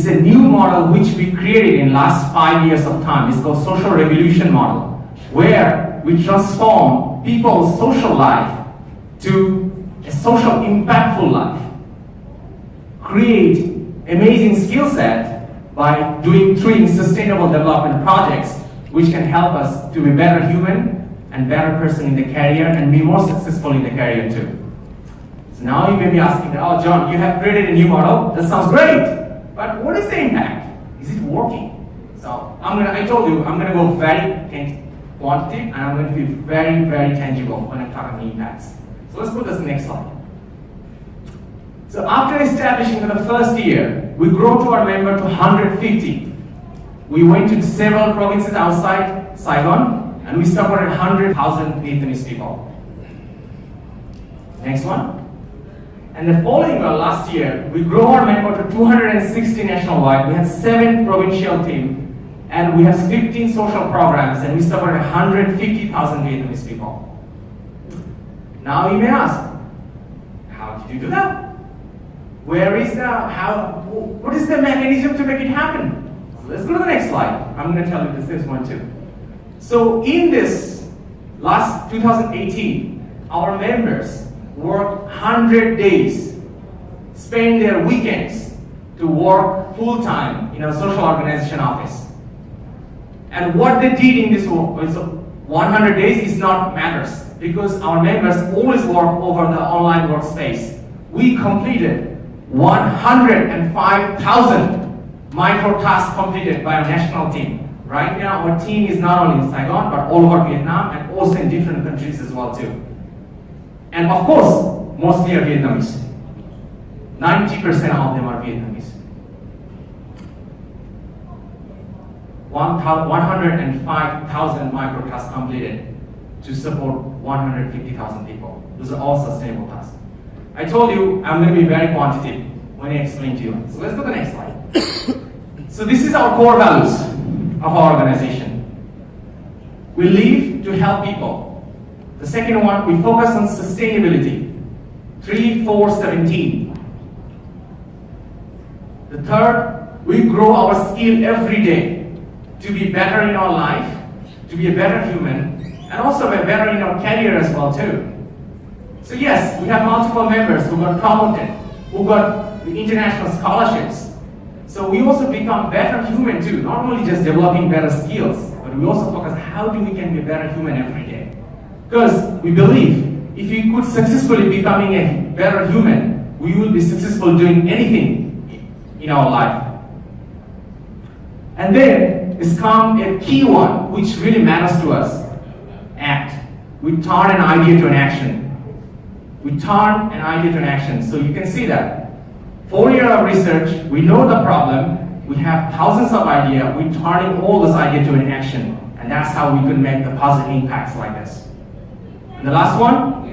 is a new model which we created in last 5 years of time. It's called social revolution model, where we transform people's social life to a social impactful life. Create amazing skill set by doing 3 sustainable development projects which can help us to be better human and better person in the career and be more successful in the career too. So now you may be asking, oh John, you have created a new model, that sounds great, but what is the impact? Is it working? So I told you, I'm gonna go very quantitative and I'm going to be very, very tangible when I'm talking impacts. So let's put this next slide. So after establishing for the first year, we grew to our member to 150. We went to several provinces outside Saigon and we supported 100,000 Vietnamese people. Next one. And the following year, last year, we grew our member to 260 nationwide. We had 7 provincial teams and we have 15 social programs and we supported 150,000 Vietnamese people. Now you may ask, how did you do that? What is the mechanism to make it happen? So let's go to the next slide. I'm going to tell you this one too. So in this last 2018, our members worked 100 days, spend their weekends to work full-time in a social organization office. And what they did in this 100 days is not matters because our members always work over the online workspace. We completed 105,000 micro tasks completed by our national team. Right now, our team is not only in Saigon, but all over Vietnam and also in different countries as well too. And of course, mostly are Vietnamese. 90% of them are Vietnamese. 105,000 micro tasks completed to support 150,000 people. Those are all sustainable tasks. I told you I'm going to be very quantitative when I explain to you. So let's go to the next slide. So this is our core values of our organization. We live to help people. The second one, we focus on sustainability. 3, 4, 17. The third, we grow our skill every day to be better in our life, to be a better human, and also be better in our career as well too. So yes, we have multiple members who got promoted, who got the international scholarships. So we also become better human too, not only just developing better skills, but we also focus how do we can be a better human every day. Because we believe if we could successfully becoming a better human, we will be successful doing anything in our life. And then it's come a key one, which really matters to us, act. We turn an idea to an action. We turn an idea to an action. So you can see that 4 years of research, we know the problem, we have thousands of ideas, we're turning all this idea to an action. And that's how we can make the positive impacts like this. And the last one,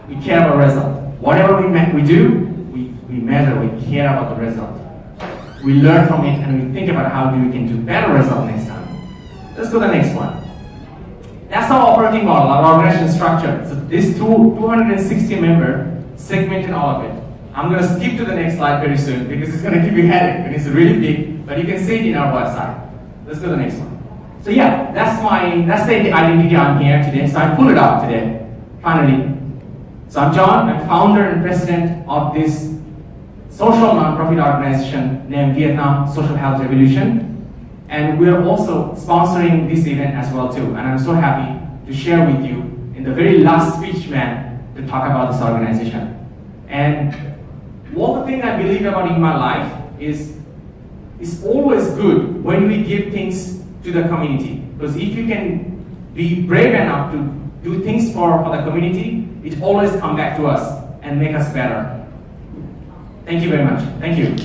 we care about result. Whatever we do, we measure, we care about the result. We learn from it and we think about how we can do better result next time. Let's go to the next one. That's our operating model, our organization structure. So this 260 member segmented all of it. I'm going to skip to the next slide very soon because it's going to give you a headache and it's really big, but you can see it in our website. Let's go to the next one. So yeah, that's the identity I'm here today. So I pull it out today, finally. So I'm John, I'm founder and president of this social non-profit organization named Vietnam Social Health Revolution. And we're also sponsoring this event as well too. And I'm so happy to share with you in the very last speech, man, to talk about this organization. And one thing I believe about in my life is it's always good when we give things to the community. Because if you can be brave enough to do things for the community, it always comes back to us and make us better. Thank you very much. Thank you.